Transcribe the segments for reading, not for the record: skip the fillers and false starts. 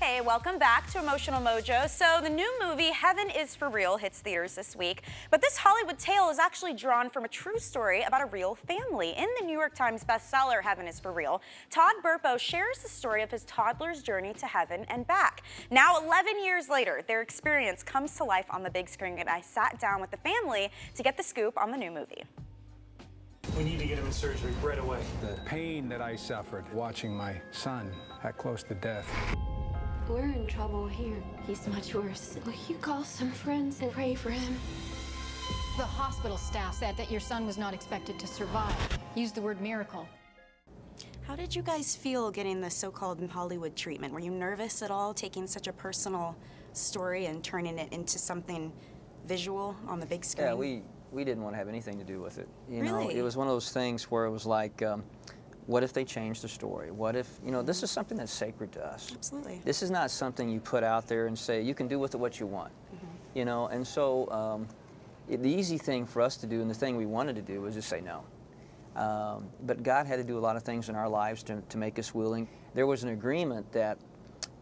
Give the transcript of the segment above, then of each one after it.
Hey, welcome back to Emotional Mojo. So the new movie Heaven is for Real hits theaters this week, but this Hollywood tale is actually drawn from a true story about a real family. In the New York Times bestseller Heaven is for Real, Todd Burpo shares the story of his toddler's journey to heaven and back. Now 11 years later, their experience comes to life on the big screen, and I sat down with the family to get the scoop on the new movie. We need to get him in surgery right away. The pain that I suffered watching my son that close to death. We're in trouble here. He's much worse. Will you call some friends and pray for him? The hospital staff said that your son was not expected to survive. Used the word miracle. How did you guys feel getting the so-called Hollywood treatment? Were you nervous at all, taking such a personal story and turning it into something visual on the big screen? Yeah, we didn't want to have anything to do with it. You Really? know, it was one of those things where it was like, what if they changed the story? What if, you know, this is something that's sacred to us. Absolutely. This is not something you put out there and say, you can do with it what you want. You know, and so the easy thing for us to do, and the thing we wanted to do, was just say no. But God had to do a lot of things in our lives to make us willing. There was an agreement that,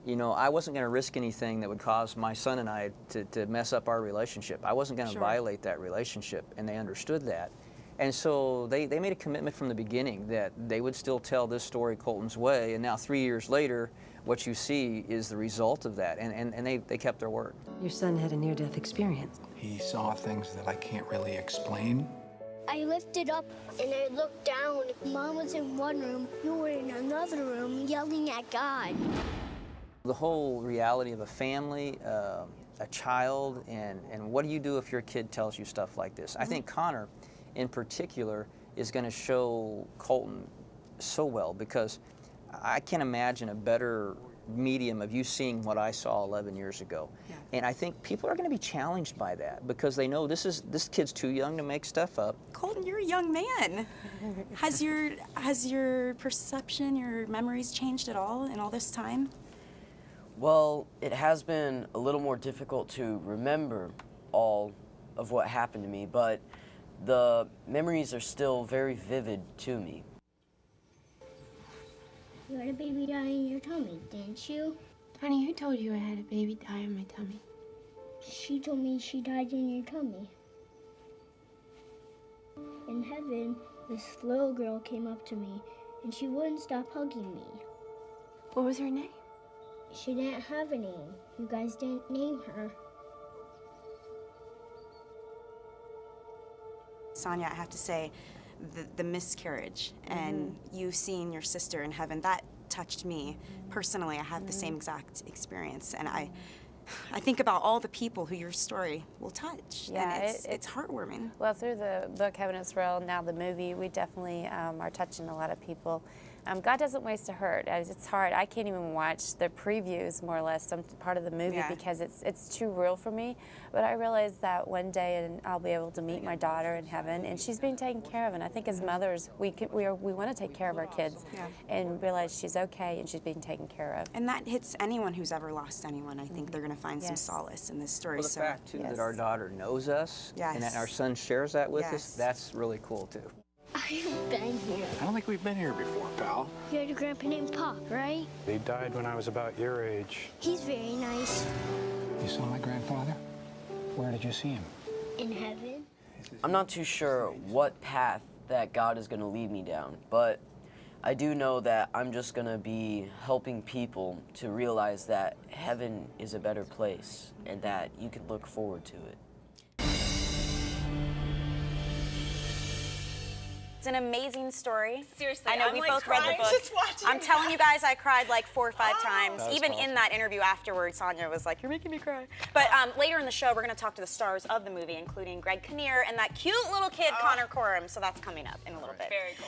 you know, I wasn't going to risk anything that would cause my son and I to mess up our relationship. I wasn't going to violate that relationship, and they understood that. And so they made a commitment from the beginning that they would still tell this story Culton's way, and now 3 years later, what you see is the result of that, and they kept their word. Your son had a near-death experience. He saw things that I can't really explain. I lifted up and I looked down. Mom was in one room, you were in another room yelling at God. The whole reality of a family, a child, and what do you do if your kid tells you stuff like this? I think Connor, in particular, is going to show Culton so well, because I can't imagine a better medium of you seeing what I saw 11 years ago. Yeah. And I think people are going to be challenged by that, because they know this kid's too young to make stuff up. Culton, you're a young man. Has your perception, your memories changed at all in all this time? Well, it has been a little more difficult to remember all of what happened to me, but the memories are still very vivid to me. You had a baby die in your tummy, didn't you? Honey, who told you I had a baby die in my tummy? She told me she died in your tummy. In heaven, this little girl came up to me, and she wouldn't stop hugging me. What was her name? She didn't have a name. You guys didn't name her. Sonia, I have to say, the miscarriage and you seeing your sister in heaven, that touched me personally. I have the same exact experience, and I think about all the people who your story will touch. Yeah, and it's heartwarming. Well, through the book Heaven is Real, now the movie, we definitely are touching a lot of people. God doesn't waste a hurt. It's hard. I can't even watch the previews, more or less, some part of the movie, because it's too real for me. But I realize that one day, and I'll be able to meet my daughter in heaven, and she's being taken care of. And I think as mothers, we want to take care of our kids and realize she's okay and she's being taken care of. And that hits anyone who's ever lost anyone. I think they're going to find some solace in this story. Well, the fact, too, that our daughter knows us and that our son shares that with us, that's really cool, too. I've been here. I don't think we've been here before, pal. You had a grandpa named Pop, right? He died when I was about your age. He's very nice. You saw my grandfather? Where did you see him? In heaven. I'm not too sure what path that God is going to lead me down, but I do know that I'm just going to be helping people to realize that heaven is a better place and that you can look forward to it. It's an amazing story. Seriously, I know we both read the book. Just watching I'm telling you guys, I cried like 4 or 5 times. Even awesome. in that interview afterwards, Sonia was like, "You're making me cry." But later in the show, we're going to talk to the stars of the movie, including Greg Kinnear and that cute little kid, Connor Corum. So that's coming up in a little bit. Very cool.